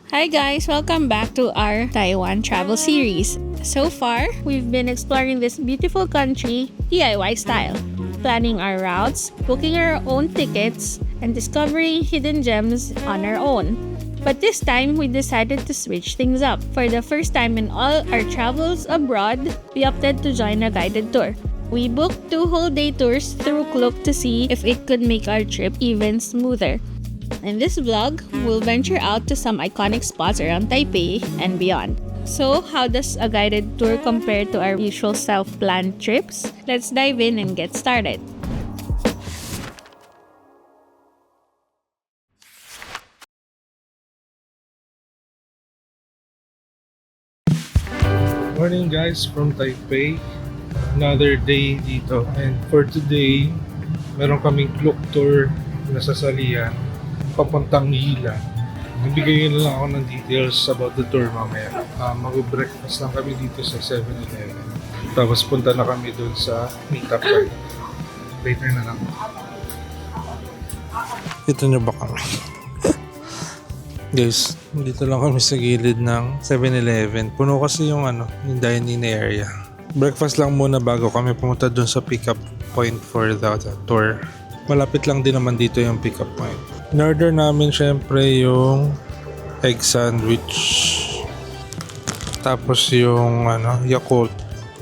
Hi guys, welcome back to our Taiwan travel series. So far, we've been exploring this beautiful country DIY style, planning our routes, booking our own tickets, and discovering hidden gems on our own. But this time, we decided to switch things up. For the first time in all our travels abroad, we opted to join a guided tour. We booked 2 whole day tours through Klook to see if it could make our trip even smoother. In this vlog, we'll venture out to some iconic spots around Taipei and beyond. So, how does a guided tour compare to our usual self-planned trips? Let's dive in and get started. Morning guys from Taipei. Another day dito. And for today, meron kaming Klook tour na sasalian papuntang Hila. Nabigay na lang ako ng details about the tour mamaya. Mag-breakfast lang kami dito sa 7-Eleven. Tapos punta na kami dun sa meetup point. Later na lang. Ito nyo ba kami? Guys, dito lang kami sa gilid ng 7-Eleven. Puno kasi yung yung dining area. Breakfast lang muna bago kami pumunta dun sa pickup point for the tour. Malapit lang din naman dito yung pickup point. In-order namin syempre yung egg sandwich. Tapos yung Yakult.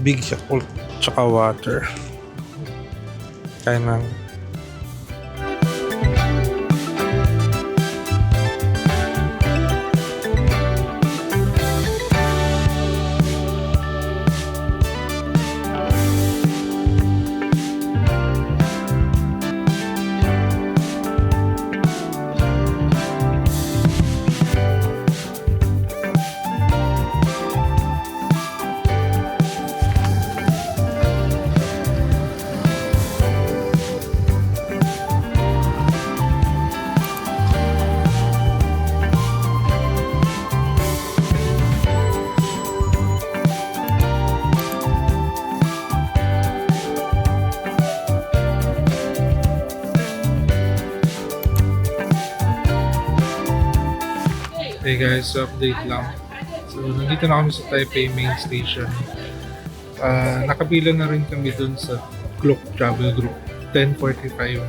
Big Yakult. Tsaka water. Kaya nang hey guys, update lang. So, nandito na kami sa Taipei Main Station. Nakapila na rin kami dun sa Klook Travel Group. 10:45.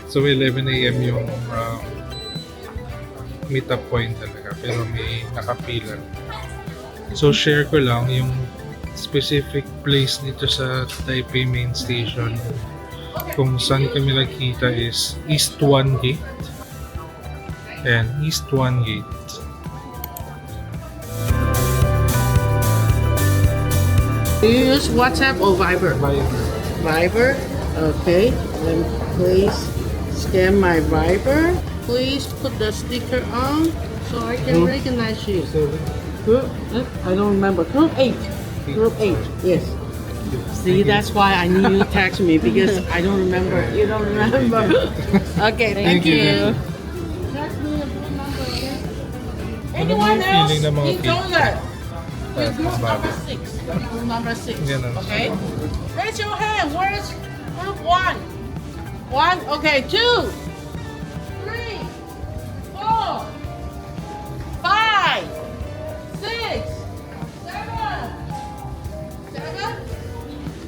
So, 11 AM yung meetup point talaga. Pero may nakapila. So, share ko lang yung specific place dito sa Taipei Main Station. Kung saan kami nakita is East 1 Gate. And East 1 Gate. Do you use WhatsApp or Viber? Viber? Okay. Then please scan my Viber. Please put the sticker on so I can recognize you. Group? I don't remember. Group 8. Group 8. Yes. See, that's why I need you to text me because I don't remember. You don't remember. Okay, thank you. Anyone else? Feeling ng mga You don't know. With group bago. number 6. Group number 6. Yan ang- Okay? Raise your hand. Where's group 1? 1? Okay. 2, 3, 4, 5, 6, 7,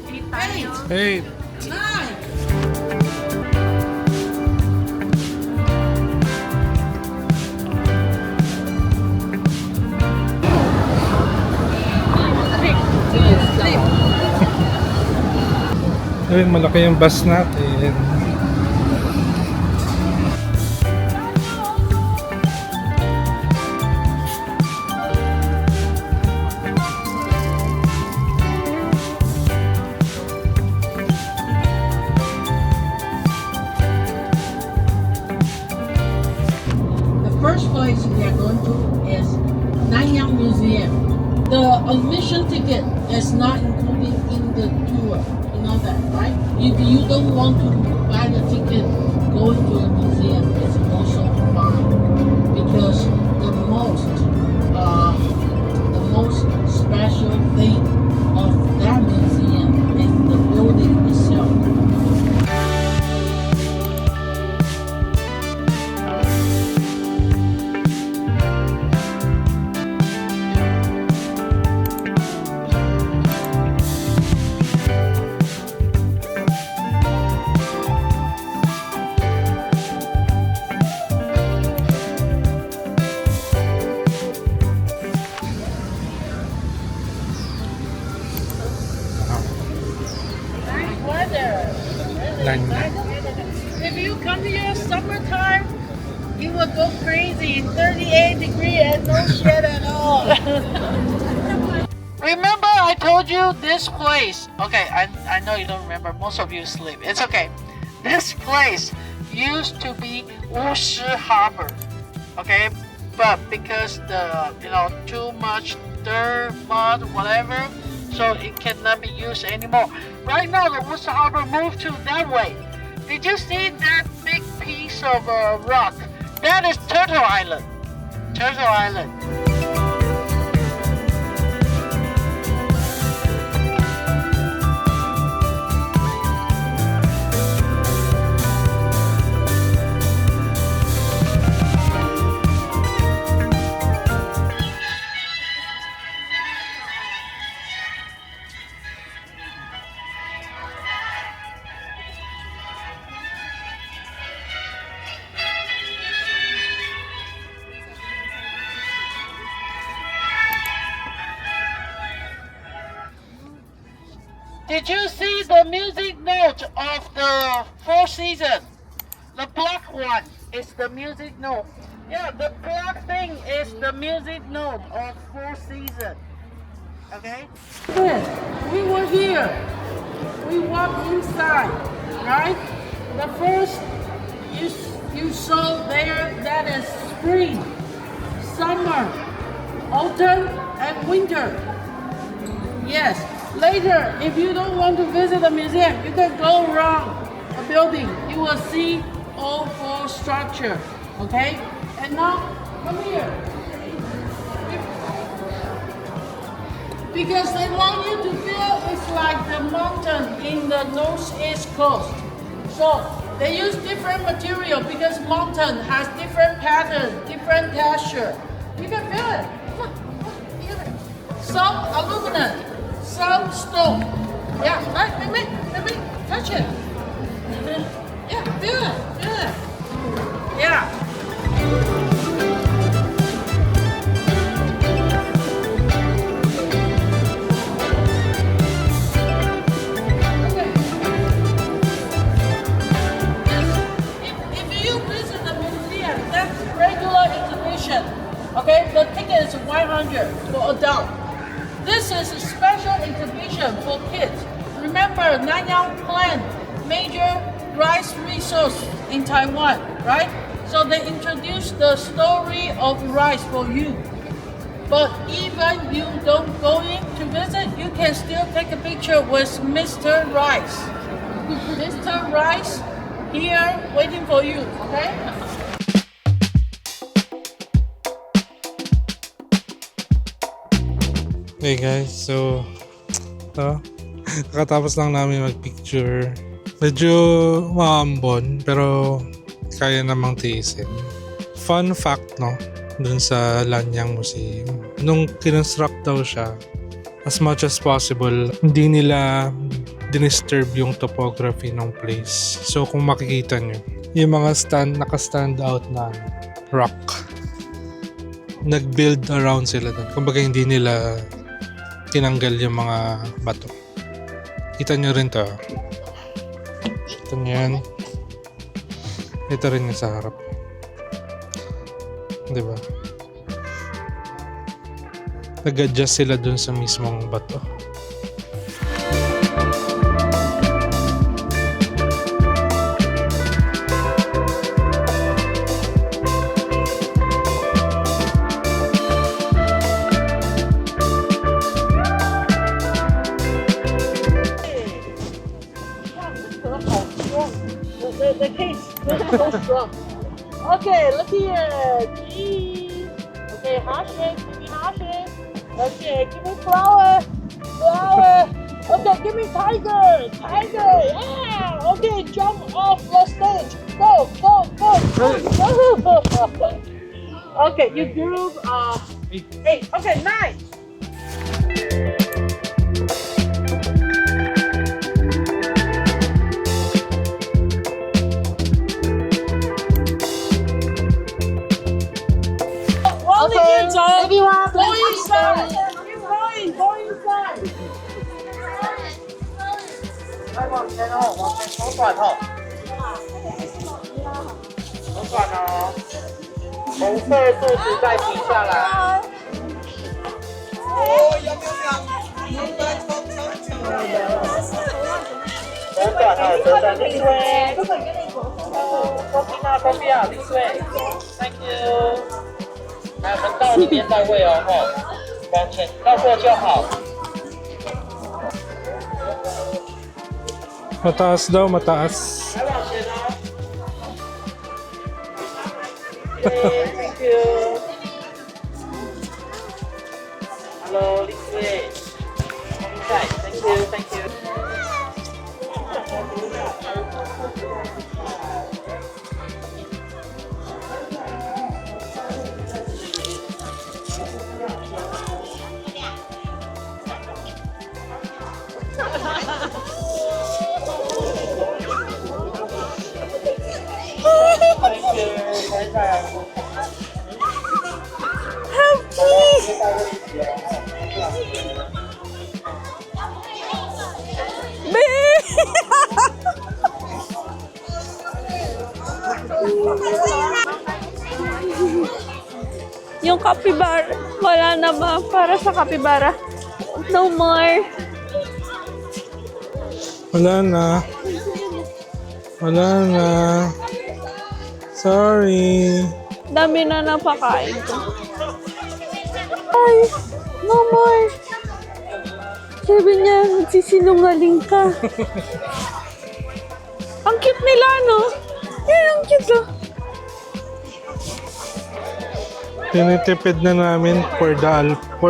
8, Hey! 9. Ayun, malaki yung bus natin. The first place we are going to is Nanyang Museum. The admission ticket is not included in the tour. You know that, right? If you don't want to buy the ticket going to the museum, it's also fine because the most special thing of that museum is the building itself. no shit at all. Remember I told you this place. Okay, I know you don't remember. Most of you sleep. It's okay. This place used to be Wushi Harbor. Okay, but because the too much dirt, mud, whatever, so it cannot be used anymore. Right now the Wushi Harbor moved to that way. Did you see that big piece of rock? That is Turtle Island. Turtle Island. Did you see the music note of the Four Seasons? The black one is the music note. Yeah, the black thing is the music note of Four Seasons. Okay? Yes, we were here. We walked inside, right? The first you saw there, that is spring, summer, autumn, and winter. Yes. Later, if you don't want to visit the museum, you can go around the building. You will see all four structures. Okay? And now, come here. Because they want you to feel it's like the mountain in the northeast coast. So they use different material because mountain has different pattern, different texture. You can feel it. Look, feel it. Some aluminum. Some stone. Yeah, right, let me touch it. Yeah, feel it. Yeah. Okay. If you visit the museum, that's regular exhibition. Okay, the ticket is 100 for adult. This is a special exhibition for kids. Remember, Nanyang plant major rice resource in Taiwan, right? So they introduced the story of rice for you. But even you don't go in to visit, you can still take a picture with Mr. Rice. Mr. Rice here waiting for you, okay? Hey guys, so kakatapos lang namin mag-picture. Medyo maambon pero kaya namang tiisin. Fun fact dun sa Lanyang Museum. Nung kinonstruct daw siya, as much as possible, hindi nila dinisturb yung topography ng place. So kung makikita nyo, yung mga naka-stand out na rock, nag-build around sila dun. Kumbaga hindi nila tinanggal yung mga bato. Kita nyo rin to. Ito nyo yan. Ito rin yung sa harap. Diba? Nag-adjust sila dun sa mismong bato. The case is so strong. Okay, look here. Cheese. Okay, heart shape. Give me heart shape. Okay, give me flower. Flower. Okay, give me tiger. Tiger. Yeah. Okay, jump off the stage. Go, go, go. Go. Okay, you group 8. Okay, 9. Okay, everyone, go inside. Go inside. 来往前哦，往前手转哦，手转哦。红色肚子再停下来。左转哦，左转this way。Copy 啊，this way。Thank you。来，我们到里面到位哦，吼，往前到过就好。 Mataas daw, mataas. 来往前哦。Thank you. Hello, this way. Inside. Thank you, thank you. Thank you. Yung capybara, wala na ba para sa capybara? No more. Wala na. Wala na. Sorry. Dami na napakain ko. Ay, no more. Sabi niya, magsisinungaling ka. Ang cute nila, no? Yan, ang cute, oh. Tinitipid na namin for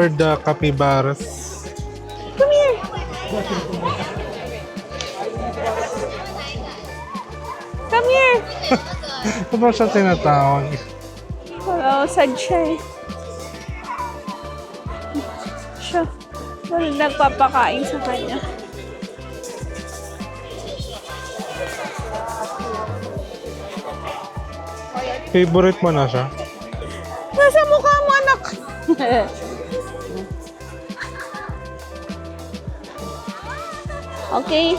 the capybaras. Come here. Come here. Ito ba siya tinatawag? Wala, sad siya eh. Siya. Wala nagpapakain sa kanya. Favorite mo na siya? Nasa mukha mo, anak. Okay.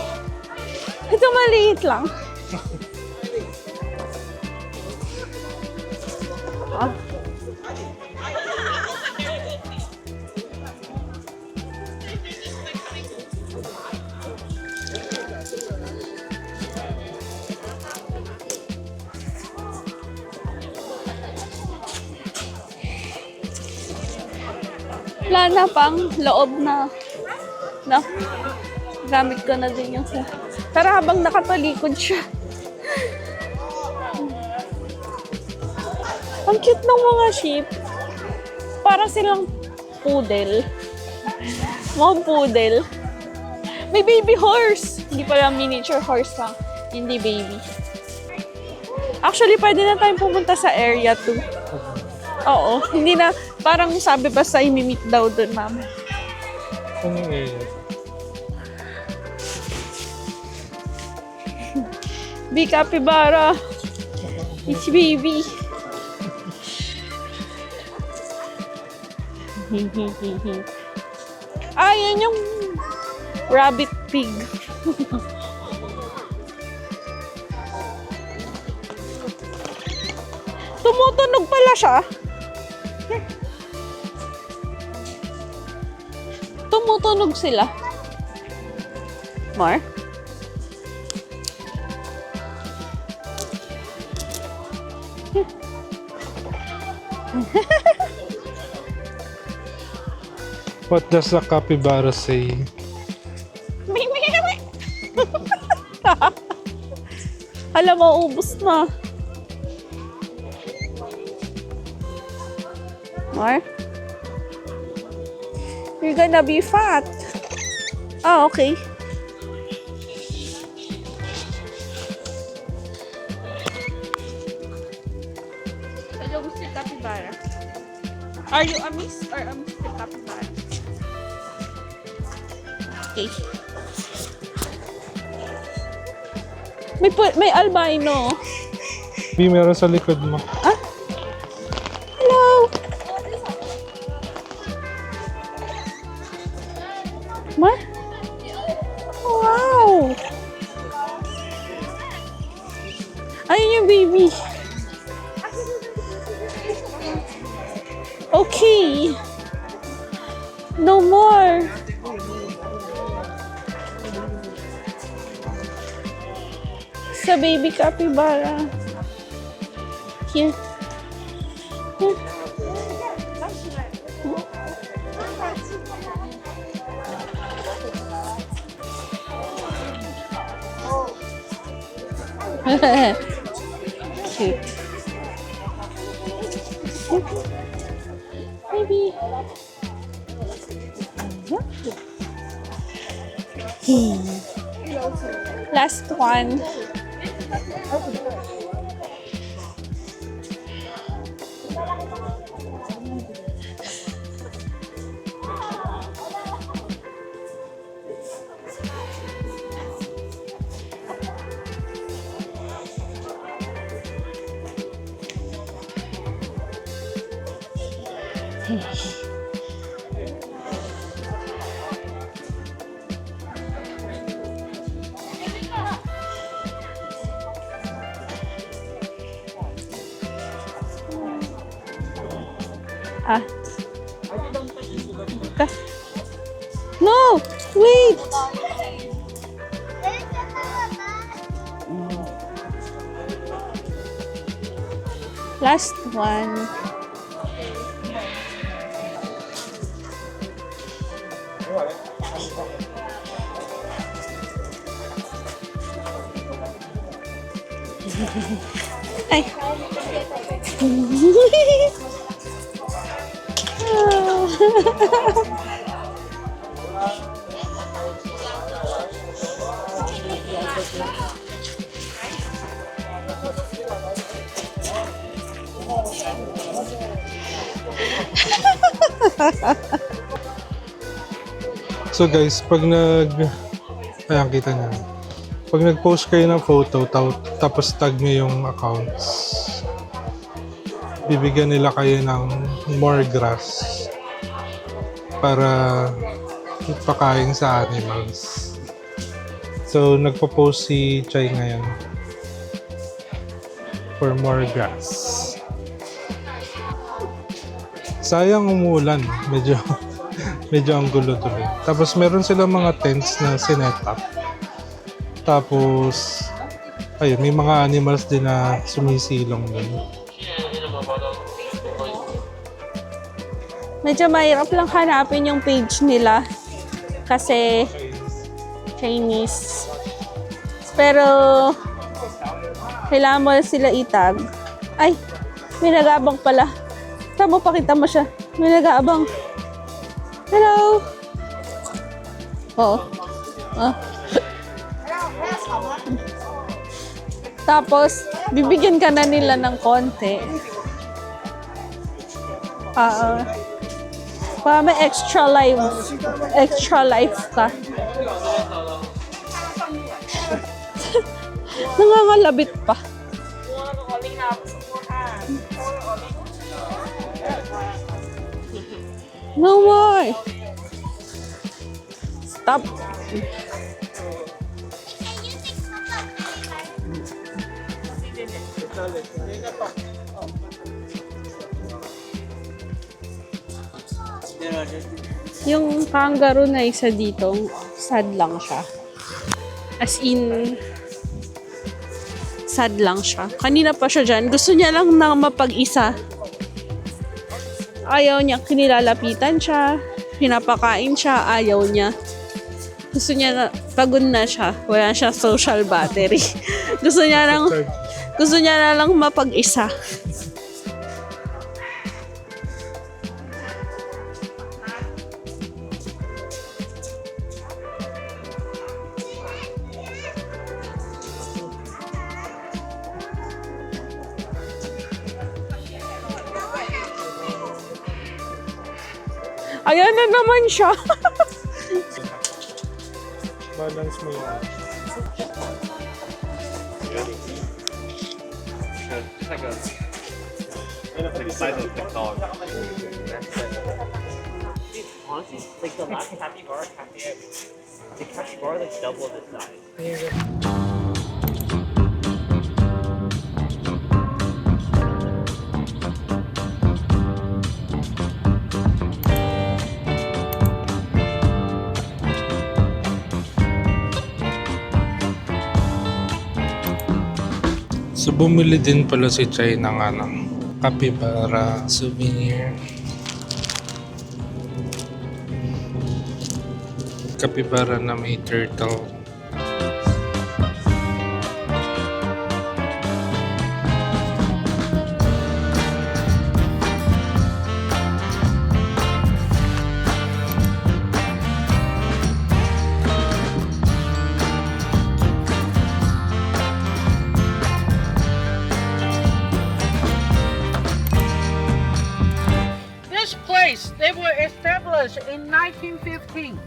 Ito maliit lang. Ah. Wala na pang loob na gamit ko na din yung sa... Pero habang nakatalikod siya. Ang cute ng mga sheep. Para silang poodle. Mga poodle. May baby horse. Hindi pala miniature horse lang. Hindi baby. Actually, pwede na tayong pumunta sa area 2. Oo. Hindi na, parang sabi pa sa imimit daw doon, mama. Ano eh? Big capybara. It's baby. Ah, yan yung rabbit pig. Tumutunog pala siya. Tumutunog sila. More? What does the capybara say? Alam mo, ubos na. More? You're gonna be fat. Ah, okay. Hello, Mr. Capybara. Are you a miss or a Mr. Capybara? Okay. May albino. Di meron sa likod mo. Ah? Hello. Ma? Wow. Ayun yung baby. Okay. No more. Sa baby capybara. Here. Here. Cute. Baby. Last one. Ah. No! Wait! Last one. Ay. So guys, pag ayan, kita niyo. Pag nag-post kayo ng photo, tapos tag niyo yung accounts, bibigyan nila kayo ng more grass para ipakain sa animals. So, nagpo-post si Chai ngayon for more grass. Sayang umulan. Medyo ang gulo tuloy. Tapos meron silang mga tents na sinet up. Tapos, ayun, may mga animals din na sumisilong din. Medyo mahirap lang hanapin yung page nila kasi Chinese. Pero kailangan mo sila itag. Ay, may nag-aabang pala. Tama, pakita mo siya. May nag-aabang. Hello! Oo. Ah. Tapos, bibigyan ka na nila ng konti. Para may extra life ka. Nangangalabit pa. No more. Stop. Yung kangaroo na isa dito, sad lang siya. As in, sad lang siya. Kanina pa siya dyan. Gusto niya lang na mapag-isa. Ayaw niya, kinilalapitan siya, pinapakain siya, ayaw niya. Gusto niya na, pagod na siya, wala siya social battery. gusto niya na lang mapag-isa. Ayan na naman siya. Balance mo yun. It's like a size of the dog. Honestly, like the last capybara the capybara like doubled its size. So bumili din pala si Chai ng capybara souvenir. Capybara na may turtle. This place, they were established in 1915,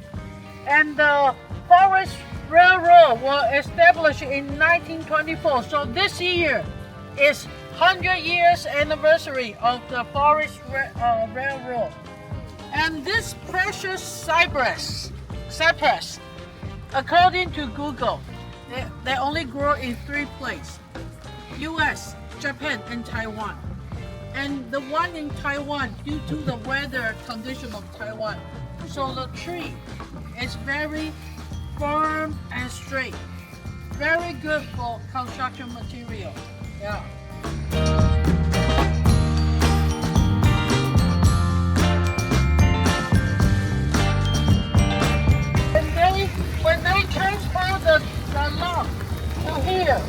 and the Forest Railroad was established in 1924. So this year is 100 years anniversary of the Forest Railroad. And this precious cypress, according to Google, they only grow in 3 places: US, Japan, and Taiwan. And the one in Taiwan, due to the weather condition of Taiwan, so the tree is very firm and straight. Very good for construction material. Yeah. When they transfer the log to here,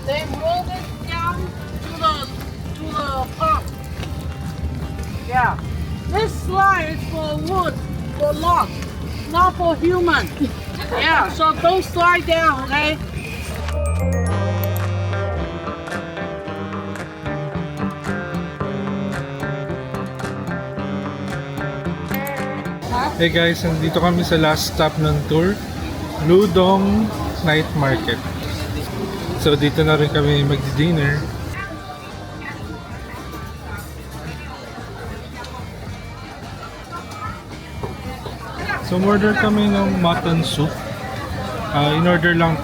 they roll it down to the pump. Yeah. This slide is for wood, for log, not for human. Yeah, so don't slide down, okay? Hey guys, nandito kami sa last stop ng tour, Ludong Night Market. So dito na rin kami magdi-dinner. So order kami ng mutton soup.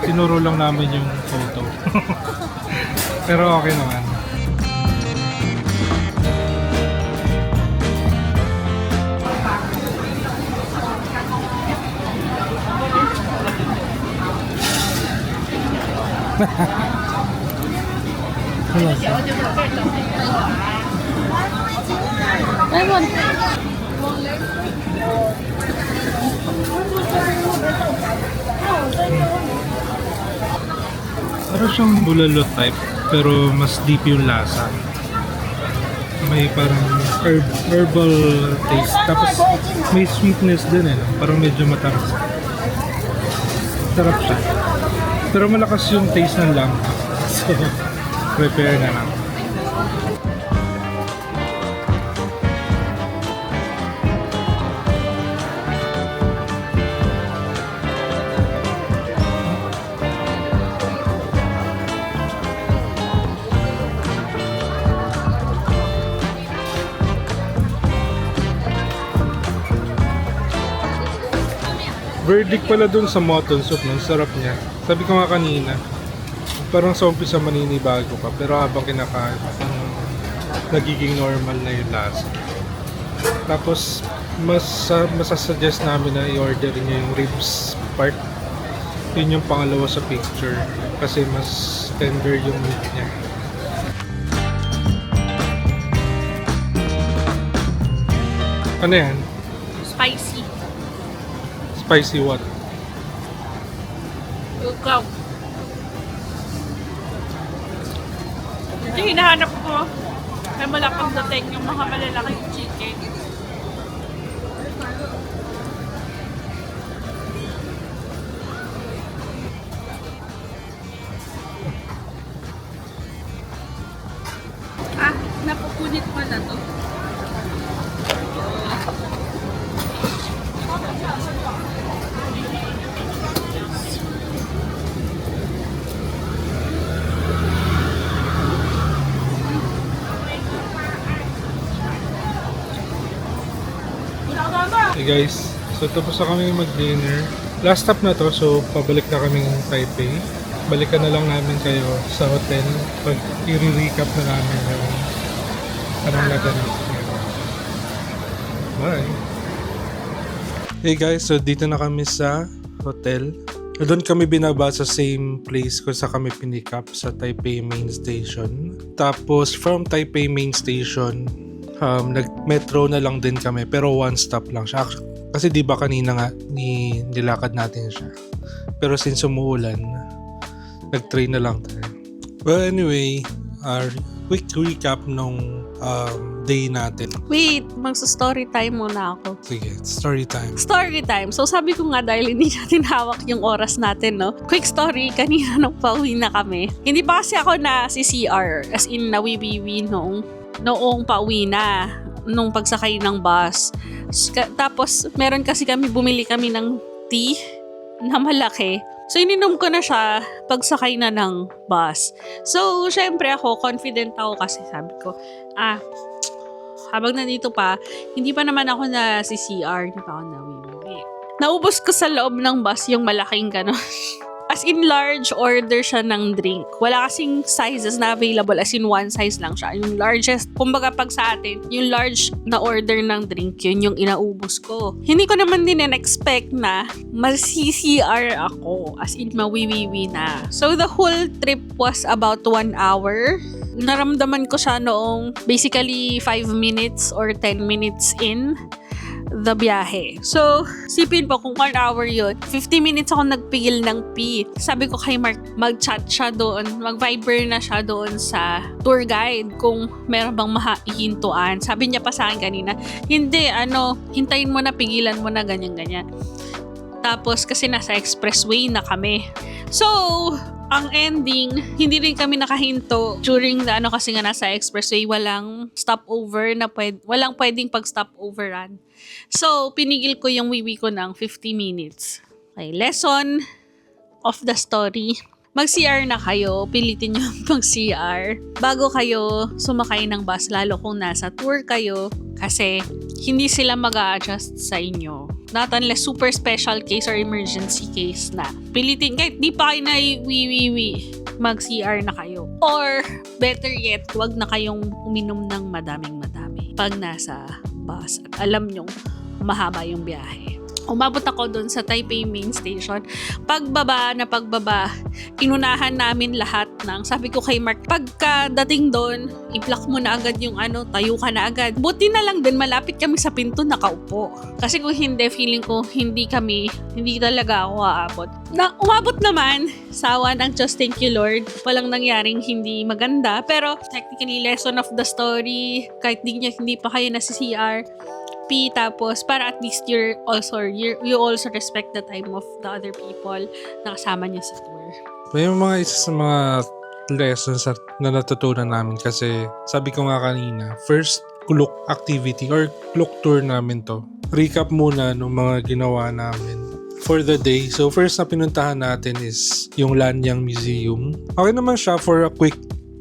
Tinuro lang namin yung photo. Pero okay naman. Parang siyang bulalo type, pero mas deep yung lasa. May parang herbal taste. Tapos may sweetness din eh. Parang medyo matamis. Sarap siya. Pero malakas yung taste ng lamb. So, prepare na lang. Verdict pala dun sa mutton soup, no? Sarap niya. Sabi ko nga kanina, parang sa umpisa maninibago ka, pero habang kinakain, nagiging normal na yung lasa. Tapos, masasuggest namin na i-order niya yung ribs part. Yun yung pangalawa sa picture, kasi mas tender yung meat niya. Ano yan? Spicy. Spicy what? Lugaw. Ito yung hinahanap ko. May malapang dating yung mga malalaking chicken. Ah, napupunit pa na to. Hey guys, so tapos na kami mag-dinner. Last stop na to, so pabalik na kaming Taipei. Balikan na lang namin kayo sa hotel pag i-recap na namin yung anong naganap. Bye! Hey guys, so dito na kami sa hotel. Doon kami binaba sa same place kung sa kami pinick up sa Taipei Main Station. Tapos from Taipei Main Station, nag-metro na lang din kami pero one stop lang siya. Kasi di ba kanina nga nilakad natin siya. Pero since umuulan, nag-train na lang tayo. Well anyway, our quick recap nung day natin. Wait, magsa-story time muna ako. Sige, story time. Story time. So sabi ko nga dahil hindi natin hawak yung oras natin, no? Quick story, kanina nung pauwi na kami. Hindi pa kasi ako na si CR, as in nawiwiwi noong pauwi na, nung pagsakay ng bus. Tapos meron kasi bumili kami ng tea na malaki. So, ininom ko na siya pagsakay na ng bus. So, syempre ako, confident ako kasi sabi ko, habang nandito pa, hindi pa naman ako na si CR, hindi pa ako nawiwi. Naubos ko sa loob ng bus yung malaking gano'n. As in large order siya ng drink. Wala kasing sizes na available, as in one size lang siya. Yung largest, kumbaga pag sa atin, yung large na order ng drink, yun yung inaubos ko. Hindi ko naman din expect na mag-CCR ako, as in mawiwiwi na. So the whole trip was about 1 hour. Naramdaman ko siya noong basically 5 minutes or 10 minutes in the biyahe. So, sipin po kung 1 hour yun, 50 minutes ako nagpigil ng pee. Sabi ko kay Mark, mag-chat siya doon, mag-Viber na siya doon sa tour guide kung meron bang mahihintuan. Sabi niya pa sa akin kanina, hindi, hintayin mo na, pigilan mo na, ganyan-ganyan. Tapos, kasi nasa expressway na kami. So, ang ending, hindi rin kami nakahinto during the kasi nga nasa expressway, walang stopover na walang pwedeng pag-stopoveran. So, pinigil ko yung wiwi ko ng 50 minutes. Okay, lesson of the story. Mag-CR na kayo, pilitin nyo mag-CR bago kayo sumakay ng bus, lalo kung nasa tour kayo, kasi hindi sila mag-a-adjust sa inyo. Not unless super special case or emergency case na. Pilitin, kahit di pa kayo na mag-CR na kayo. Or, better yet, wag na kayong uminom ng madaming-madami pag nasa bus at alam nyong mahaba yung biyahe. Umabot ako doon sa Taipei Main Station. Pagbaba, inunahan namin lahat ng, sabi ko kay Mark, pagkadating doon, i-block mo na agad yung tayo ka na agad. Buti na lang din, malapit kami sa pinto, nakaupo. Kasi kung hindi, feeling ko, hindi talaga ako aabot. Umabot naman, sawa ng Diyos, thank you Lord. Walang nangyaring hindi maganda. Pero, technically, lesson of the story, kahit hindi pa kayo nasa CR, tapos para at least you also respect the time of the other people na kasama niyo sa tour. May mga isa sa mga lessons na natutunan namin kasi sabi ko nga kanina, first Klook activity or Klook tour namin to. Recap muna ng mga ginawa namin for the day. So first na pinuntahan natin is yung Lanyang Museum. Okay naman siya for a quick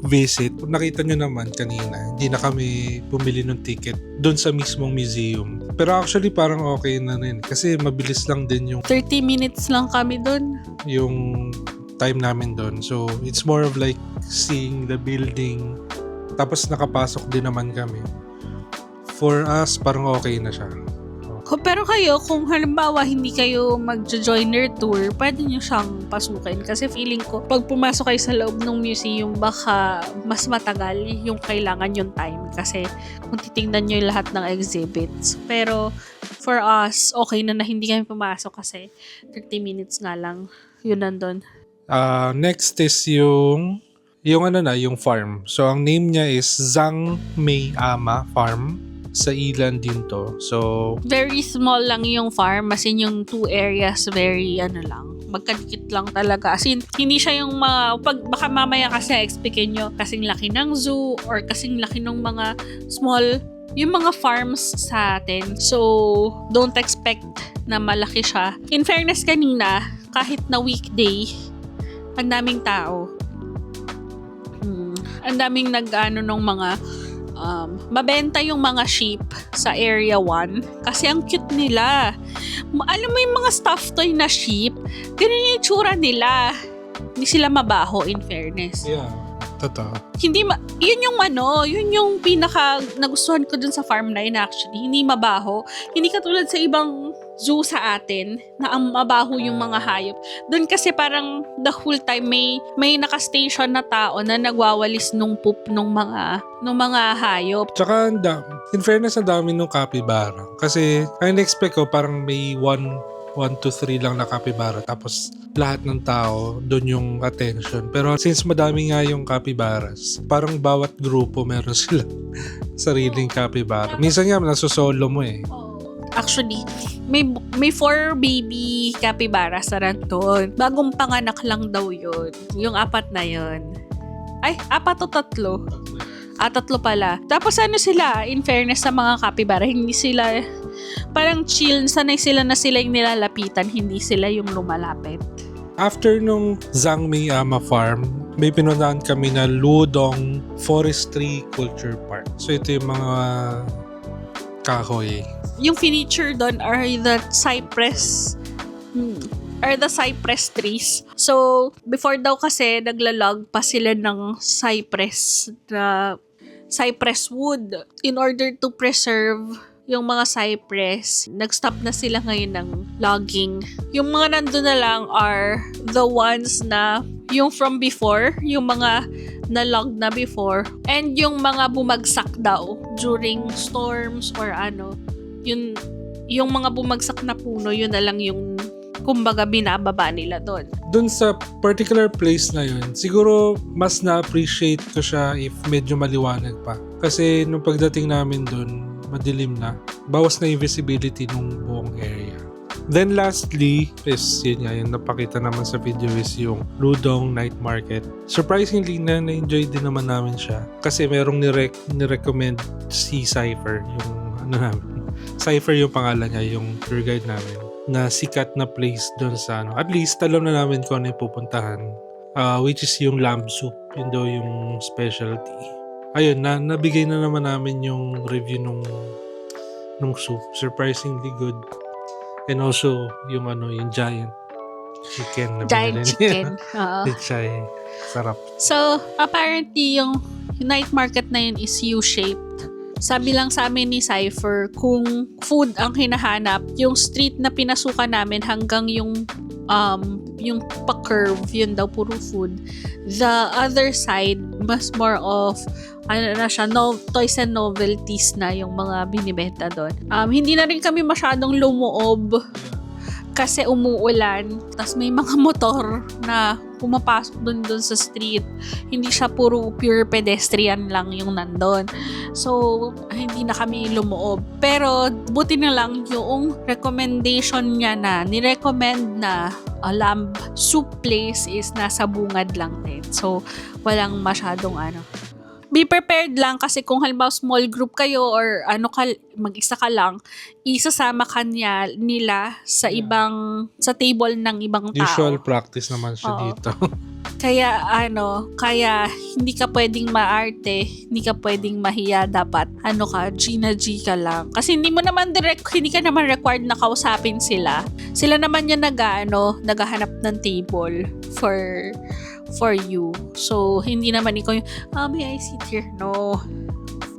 visit. Nakita nyo naman kanina, hindi na kami bumili ng ticket doon sa mismong museum. Pero actually parang okay na rin kasi mabilis lang din yung 30 minutes lang kami doon. Yung time namin doon. So it's more of like seeing the building. Tapos nakapasok din naman kami. For us, parang okay na siya. Pero kayo, kung halimbawa hindi kayo mag-joiner tour, pwede nyo siyang pasukin. Kasi feeling ko, pag pumasok kayo sa loob ng museum, baka mas matagal yung kailangan yung time. Kasi kung titingnan nyo yung lahat ng exhibits. Pero for us, okay na hindi kami pumasok kasi 30 minutes nga lang yun nandun. Next is yung farm. So ang name niya is Zhang Mei Ama Farm. Sa Ilan din to. So, very small lang yung farm. As in, yung 2 areas, very magkadikit lang talaga. As in, hindi siya yung baka mamaya kasi expectin nyo kasing laki ng zoo or kasing laki ng mga small, yung mga farms sa atin. So, don't expect na malaki siya. In fairness kanina, kahit na weekday, ang daming tao. Ang daming nung mga mabenta yung mga sheep sa area 1 kasi ang cute nila. Alam mo yung mga stuffed toy na sheep, ganun yung itsura nila. Hindi sila mabaho in fairness. Yeah. totoo. Yun yung yun yung pinaka nagustuhan ko dun sa farm na yun actually. Hindi mabaho. Hindi katulad sa ibang zoo sa atin na ang mabaho yung mga hayop. Dun kasi parang the whole time may naka-station na tao na nagwawalis nung poop nung mga hayop. Tsaka, in fairness, ang dami nung capybara. Kasi, ang expect ko, parang may 1 to 3 lang na capybara. Tapos, lahat ng tao, doon yung attention. Pero, since madami nga yung capybaras, parang bawat grupo meron sila sariling capybara. Minsan nga, nasusolo mo eh. Actually, may 4 baby capybaras na doon. Bagong panganak lang daw yun. Yung 4 na yun. Ay, 4 o 3? 3 pala. Tapos sila, in fairness sa mga capybara, hindi sila, parang chill, sanay sila na sila yung nilalapitan, hindi sila yung lumalapit. After nung Zhangmei Ama Farm, may pinuntahan kami na Ludong Forestry Culture Park. So ito yung mga kahoy. Yung feature doon are the cypress trees. So, before daw kasi naglalog pa sila ng cypress wood in order to preserve yung mga cypress. Nag-stop na sila ngayon ng logging. Yung mga nandun na lang are the ones na yung from before, yung mga na-log na before, and yung mga bumagsak daw during storms or yung mga bumagsak na puno, yun na lang yung kumbaga binababa nila doon. Doon sa particular place na yun, siguro mas na-appreciate ko siya if medyo maliwanag pa. Kasi nung pagdating namin doon, madilim na. Bawas na yung visibility nung buong area. Then lastly, is yun nga, yung napakita naman sa video is yung Ludong Night Market. Surprisingly, na-enjoy din naman namin siya. Kasi merong ni-recommend si Cypher, yung Cypher yung pangalan niya, yung tour guide namin, na sikat na place doon sa at least alam na namin kung ano yung pupuntahan, which is yung lamb soup. Yun daw yung specialty. Ayun, nabigay na naman namin yung review nung soup. Surprisingly good. And also yung yung giant chicken na Giant chicken. Pichay. Sarap. So, apparently yung night market na yun is U-shaped. Sabi lang sa amin ni Cypher, kung food ang hinahanap, yung street na pinasukan namin hanggang yung pa-curve, yun daw puro food. The other side, mas more of toys and novelties na yung mga binibenta doon. Hindi na rin kami masyadong lumuob kasi umuulan, tas may mga motor na pumapasok dun sa street. Hindi siya puro pure pedestrian lang yung nandun. So, hindi na kami lumuob. Pero, buti na lang yung recommendation niya na, nirecommend na lamb soup place is nasa bungad lang din. So, walang masyadong Be prepared lang kasi kung halimbawa small group kayo or mag-isa ka lang, isasama nila sa table ng ibang tao. Usual practice naman siya dito. Kaya kaya hindi ka pwedeng maarte, hindi ka pwedeng mahiya, dapat Gina G ka lang. Kasi hindi ka naman required na kausapin sila. Sila naman yung naghahanap ng table for you. So, hindi naman ikaw yung, may I sit here? No.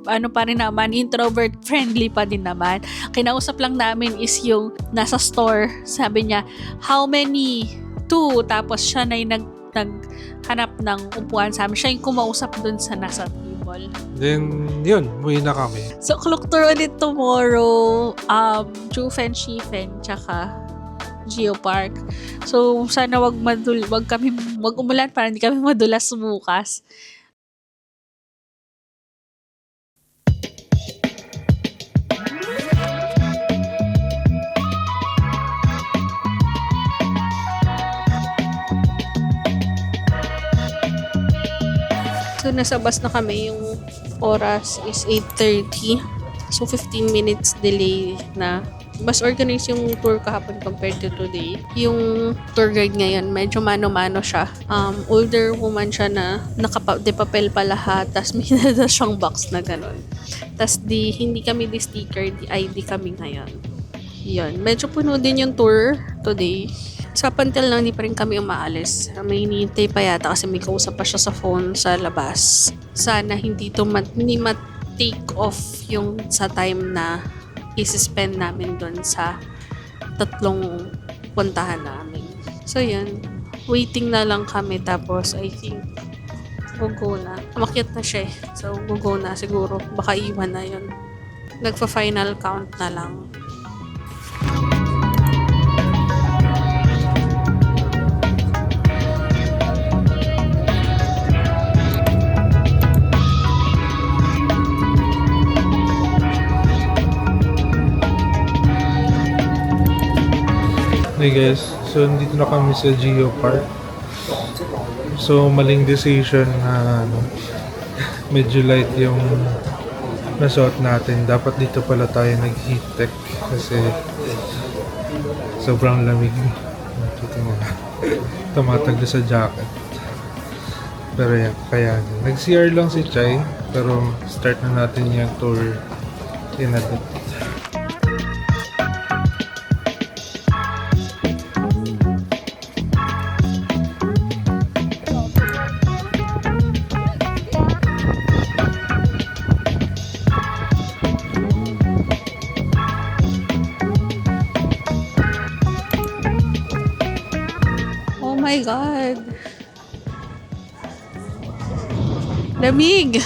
Pa rin naman, introvert friendly pa din naman. Kinausap lang namin is yung nasa store, sabi niya, how many? 2. Tapos siya na yung naghanap ng upuan sa amin. Siya yung kumausap dun sa nasa table. Then, yun, muwi na kami. So, clock tour ulit tomorrow. Jufen, Shifen, tsaka Geopark. So, sana wag umulan para hindi kami madulas bukas. So, nasa bus na kami. Yung oras is 8:30. So, 15 minutes delay na. Mas organized yung tour kahapon compared to today. Yung tour guide ngayon, medyo mano-mano siya. Older woman siya na nakapapel pa lahat. Tapos may nada siyang box na gano'n. Tapos hindi kami di sticker, di ID kami ngayon. Yun. Medyo puno din yung tour today. So up until now, hindi pa rin kami umaalis. May hinihintay pa yata kasi may kausap pa siya sa phone sa labas. Sana hindi ma-take off yung sa time na isi-spend namin doon sa 3 puntahan namin. So yun, waiting na lang kami tapos I think gugo na. Umakyat na siya eh. So gugo na siguro. Baka iwan na yun. Nagpa-final count na lang. Hey guys, so nandito na kami sa Geo Park. So maling decision na medyo light yung nasuot natin. Dapat dito pala tayo nag-heat tech kasi sobrang lamig. Ito mo. Tumatag sa jacket. Pero yan, kaya nag-CR lang si Chai, pero start na natin yung tour in a bit. Oh my God! Lamig!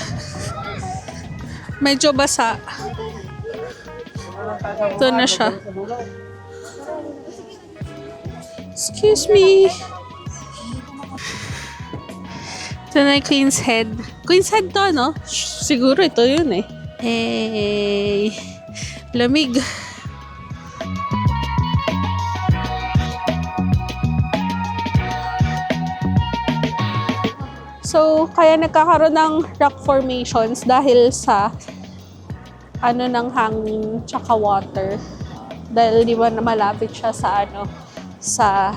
Medyo basa. Ito na siya. Excuse me! Ito na yung Queen's Head. Queen's Head to, no? Siguro ito yun eh. Eh, lamig. So, kaya nagkakaroon ng rock formations dahil sa ng hangin tsaka water. Dahil di ba na malapit siya sa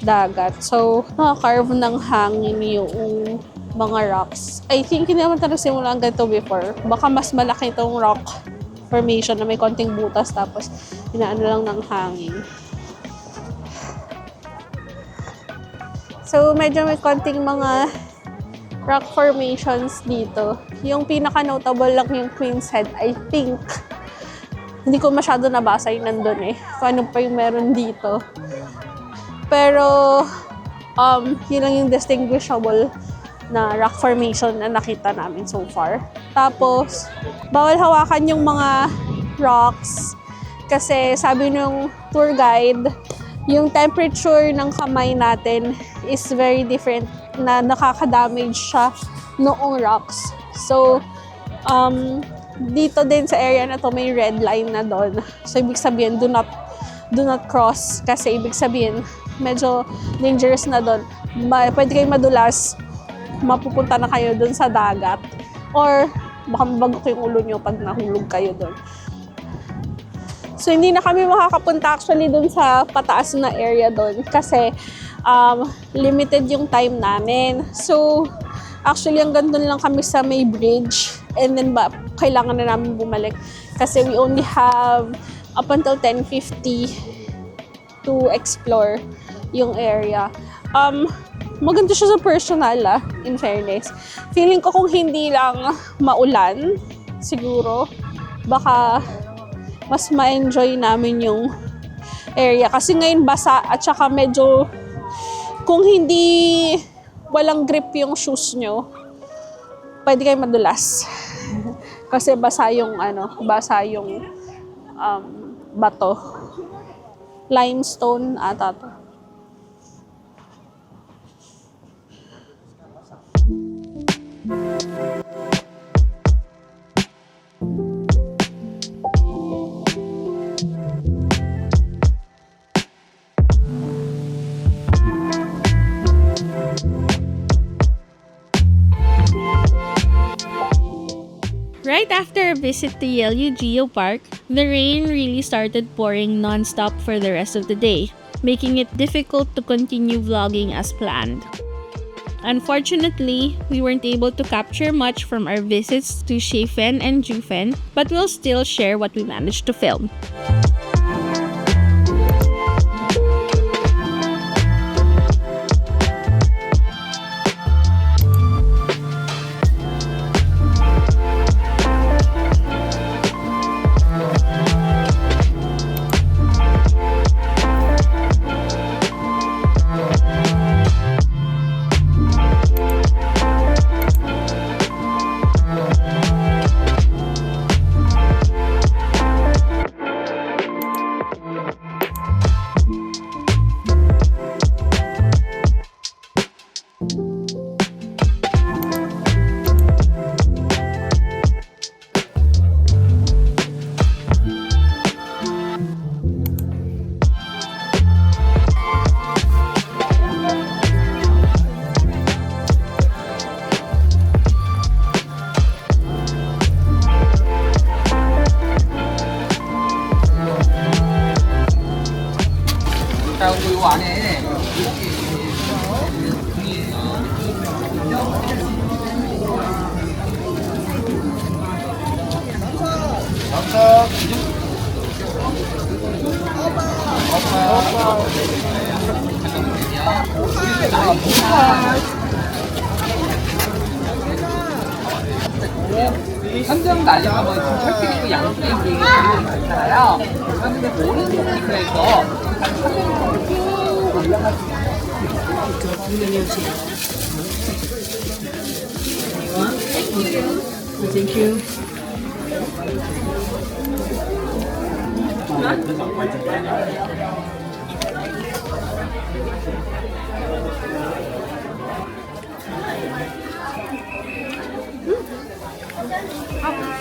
dagat. So, nakakarve ng hangin yung mga rocks. I think hindi naman talaga simulan ganito before. Baka mas malaki itong rock formation na may konting butas tapos inaano lang ng hangin. So, medyo may konting mga rock formations dito. Yung pinaka-notable lang yung Queen's Head, I think. Hindi ko masyado nabasa yung nandun eh. Kung ano pa yung meron dito. Pero, yun lang yung distinguishable na rock formation na nakita namin so far. Tapos, bawal hawakan yung mga rocks kasi sabi nung tour guide, yung temperature ng kamay natin is very different na nakaka-damage siya noong rocks. So, dito din sa area na to may red line na doon. So, ibig sabihin, do not cross kasi ibig sabihin, medyo dangerous na doon. Pwede kayong madulas, mapupunta na kayo doon sa dagat. Or, baka mabagok yung ulo nyo pag nahulog kayo doon. So, hindi na kami makakapunta actually doon sa pataas na area doon kasi limited yung time namin. So, actually, hanggang doon lang kami sa may bridge and then kailangan na namin bumalik kasi we only have up until 10:50 to explore yung area. Maganda siya sa personal in fairness. Feeling ko kung hindi lang maulan, siguro, baka mas ma-enjoy namin yung area. Kasi ngayon basa at saka medyo kung hindi walang grip yung shoes nyo, pwede kayo madulas. Kasi basa yung bato. Limestone ata to. Right after a visit to Yelyu Geo Park, the rain really started pouring non-stop for the rest of the day, making it difficult to continue vlogging as planned. Unfortunately, we weren't able to capture much from our visits to Sheifen and Jufen, but we'll still share what we managed to film. 선정 날짜가 뭐 철길이고 양쪽에 그리고 있잖아요. 그런데 모든 부분에서 쭉 올라갈 수 Thank you.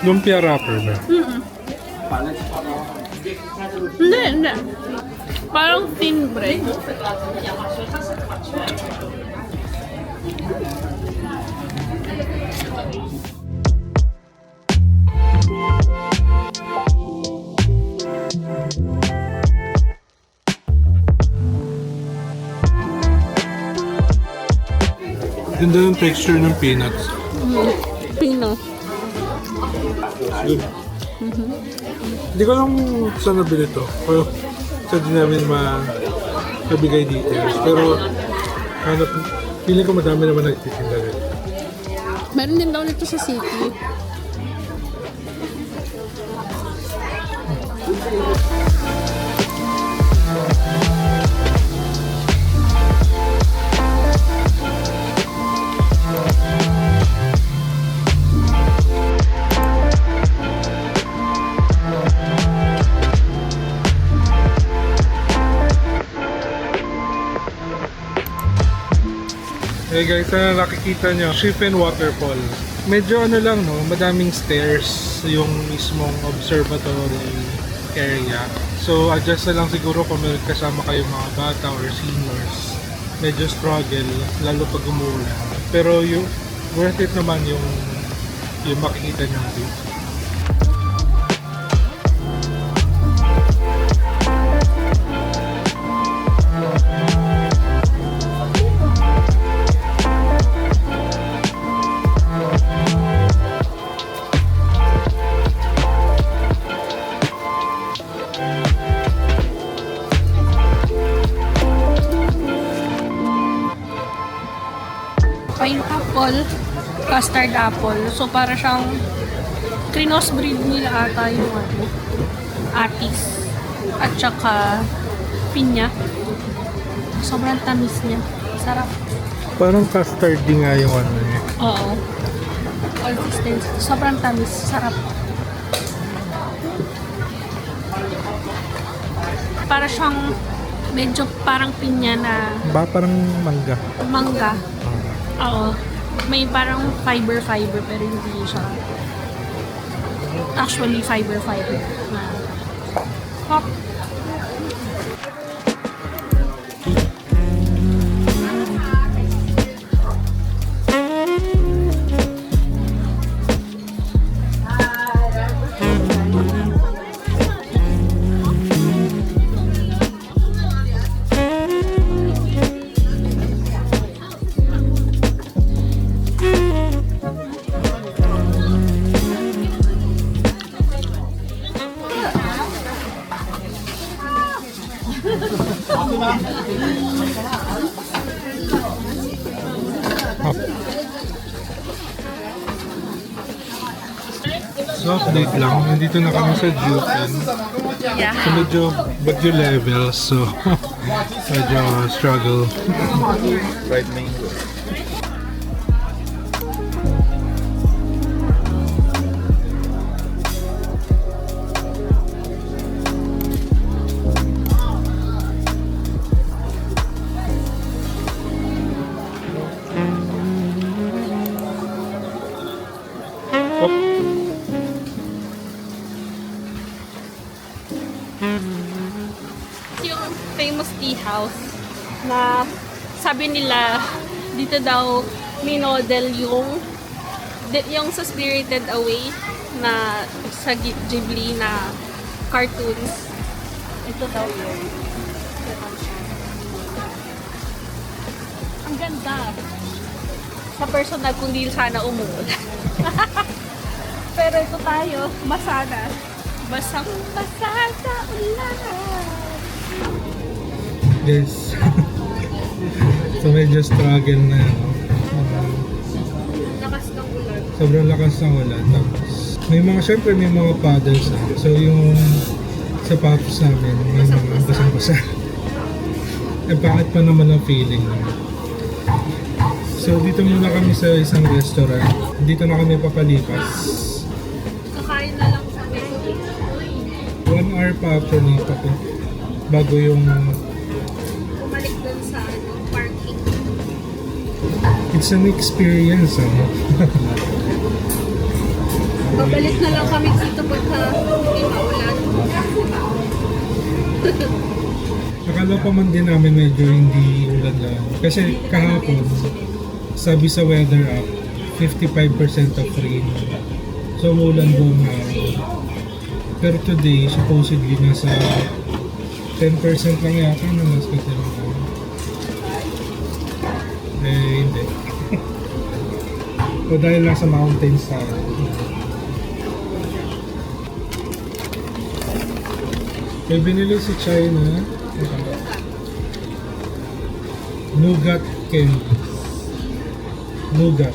Lumpia wrapper ba? Hindi. Parang thin bread. Ganda yung texture ng peanuts. Pino. Good. Hindi ko alam saan nabili ito. O saan din namin mabigay details. Pero hanap, feeling ko madami naman nagtitinda rin. Meron din daw nito sa city. Hey guys, nakikita nyo, Shifen Waterfall. Medyo ano lang no, madaming stairs yung mismong observatory area. So adjust na lang siguro kung may kasama kayong mga bata or seniors. Medyo struggle, lalo pag umuulan. Pero yung worth it naman yung makikita nyo dito. Pineapple, custard apple. So, para siyang crossbreed nila ata yung atis at saka pinya. Sobrang tamis niya. Sarap. Parang custard din nga yung ano niya. Oo. Consistency. Sobrang tamis. Sarap. Para siyang medyo parang pinya na Parang mangga. mangga. Oo. May parang fiber pero hindi siya actually fiber na hop. So update lang, nandito na kami sa Juken. Yeah. So medyo bagyo level, so medyo struggle. Fried mango. Yung famous tea house na sabi nila dito daw minodel yung sa Spirited Away na sa Ghibli na cartoons. Ito daw yun. Ang ganda. Sa personal, kundi sana umuulan. Pero ito tayo, basa na. Basang-basa sa ulan. Yes. So medyo struggle na. Lakas ng ulan. Sobrang lakas ng ulan. Tapos syempre may mga paddles na. So yung sapatos namin, may mga basang-basa. Eh bakit pa naman ang feeling naman? So dito muna kami sa isang restaurant. Dito na kami papalipas. Kakain na lang kami. 1 hour pa actually bago yung Bumalik dun sa parking. it's an experience. Babalik na lang kami dito pagka hindi maulan. Akala pa man din namin medyo hindi ulan lang. Kasi kahapon, sabi sa weather app, 55% of rain. So umulan buong araw. Pero today, supposedly nasa 10% lang yata na mas katilang lang. Eh, hindi. O dahil nasa mountains sa may binili si China. Nougat candy. Nougat.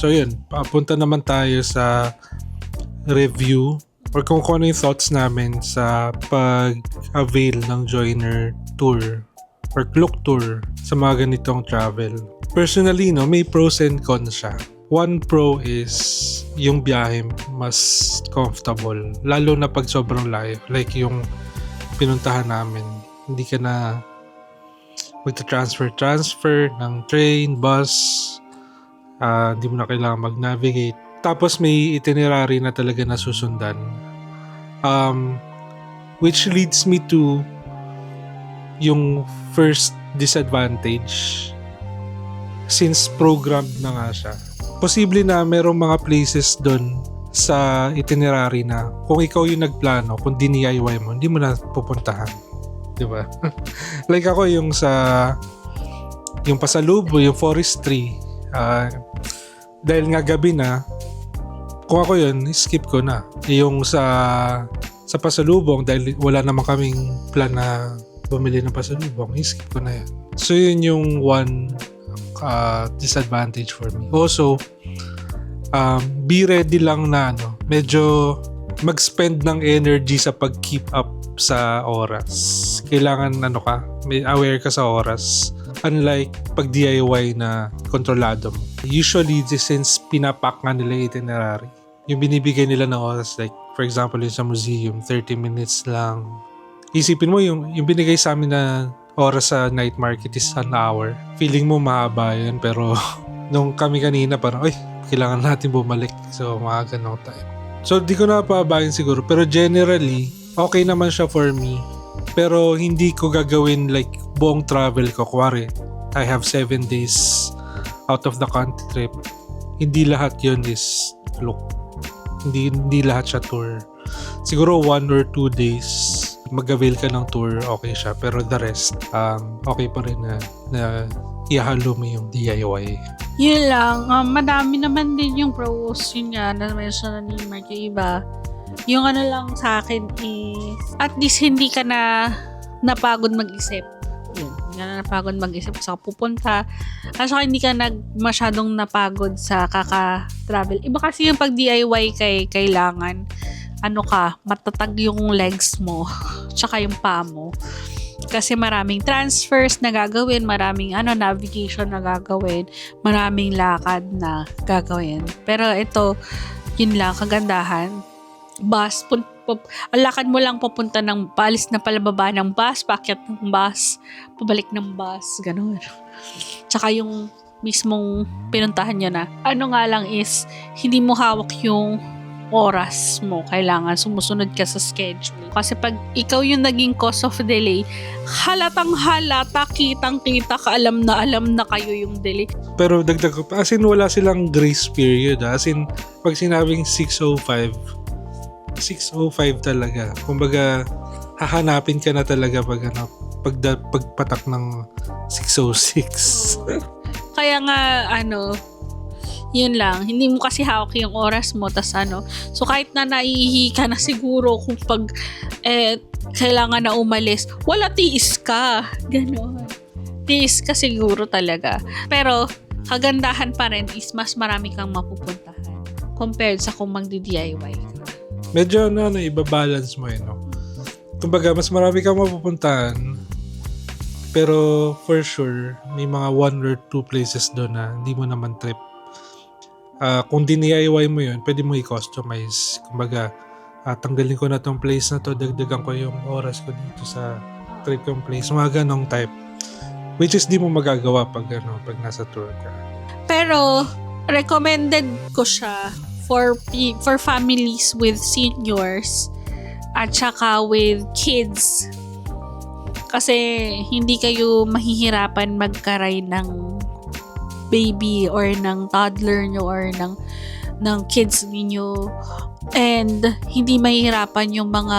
So yun, papunta naman tayo sa review or kung ano yung thoughts namin sa pag-avail ng Joiner Tour or Klook Tour sa mga ganitong travel. Personally, no, may pros and cons siya. One pro is yung biyahe mas comfortable, lalo na pag sobrang layo. Like yung pinuntahan namin, hindi ka na magta-transfer ng train, bus, hindi mo na kailangan mag-navigate. Tapos may itinerary na talaga na susundan. Which leads me to yung first disadvantage. Since programmed na nga siya, posible na merong mga places doon sa itinerary na kung ikaw yung nagplano, kung DIY mo, hindi mo na pupuntahan. Diba? Like ako yung pasalubong, yung forestry, dahil nga gabi na, kung ako yun, skip ko na. Yung sa pasalubong, dahil wala naman kaming plan na bumili ng pasalubong, skip ko na yan. So yun yung one disadvantage for me. Also, be ready lang na medyo mag-spend ng energy sa pag-keep up sa oras. Kailangan may aware ka sa oras. Unlike pag DIY na kontrolado mo. Usually, since pinapack nga nila yung itinerary, yung binibigay nila ng oras, like for example yung sa museum, 30 minutes lang. Isipin mo yung binigay sa amin na oras sa night market is an hour. Feeling mo mahaba yun, pero nung kami kanina parang, kailangan natin bumalik. So, mga ganong time. So, di ko na pababayin siguro. Pero generally, okay naman siya for me. Pero hindi ko gagawin like buong travel ko. Kuwari, I have 7 days out of the country trip. Hindi lahat yun is look. Hindi lahat siya tour. Siguro 1 or 2 days mag-avail ka ng tour, okay siya. Pero the rest, okay pa rin na ihalo mo yung DIY. Yun lang. Madami naman din yung pros. Yun nga, na-mention na ni Mark yung iba. Yung lang sa akin is, at least hindi ka na napagod mag-isip. Yun ka na napagod mag-isip sa pupunta. At saka hindi ka masyadong napagod sa kaka-travel. Iba kasi yung pag DIY kailangan matatag yung legs mo, tsaka yung paa mo. Kasi maraming transfers na gagawin, maraming navigation na gagawin, maraming lakad na gagawin. Pero ito, yun lang, kagandahan. Bus, ang lakad mo lang papunta ng palis na palababa ng bus, paakyat ng bus, pabalik ng bus, ganun. Tsaka yung mismong pinuntahan nyo na. Nga lang is, hindi mo hawak yung oras mo. Kailangan sumusunod ka sa schedule. Kasi pag ikaw yung naging cause of delay, halatang halata, kitang-kita ka, alam na kayo yung delay. Pero dagdag ko pa, as in wala silang grace period. As in, pag sinabing 6:05 talaga. Kumbaga, hahanapin ka na talaga pagpatak ng 6:06. Kaya nga, yun lang. Hindi mo kasi hawak yung oras mo. So kahit na naiihi ka na siguro kung pag kailangan na umalis, wala, tiis ka. Ganon. Tiis ka siguro talaga. Pero, kagandahan pa rin is mas marami kang mapupuntahan compared sa kung magdi-DIY ka. Medyo ibabalance mo no? Kumbaga, mas marami kang mapupuntahan, pero for sure, may mga 1 or 2 places doon na hindi mo naman trip. Kung DIY mo yun, pwede mo i-customize. Kumbaga, tanggalin ko na tong place na to, dagdagan ko yung oras ko dito sa trip kong place. Mga ganong type. Which is di mo magagawa pag nasa tour ka. Pero, recommended ko siya for families with seniors at saka with kids. Kasi hindi kayo mahihirapan magkaray ng baby or ng toddler nyo or ng kids ninyo, and hindi mahihirapan yung mga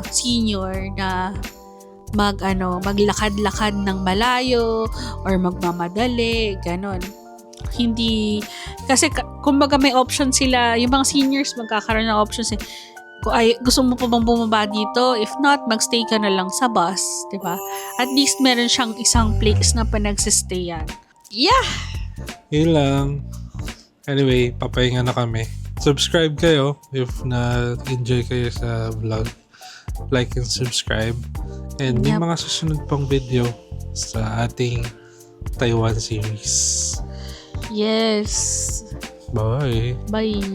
senior na maglakad-lakad ng malayo or magmamadali, ganon. Hindi, kasi kumbaga may option sila, yung mga seniors magkakaroon ng options kung gusto mo pa bang bumaba dito, if not, magstay ka na lang sa bus, diba? At least meron siyang isang place na panagsistay-an. Yeah! Yun lang. Anyway, papahinga na kami. Subscribe kayo if na-enjoy kayo sa vlog. Like and subscribe. And may mga susunod pang video sa ating Taiwan series. Yes. Bye. Bye.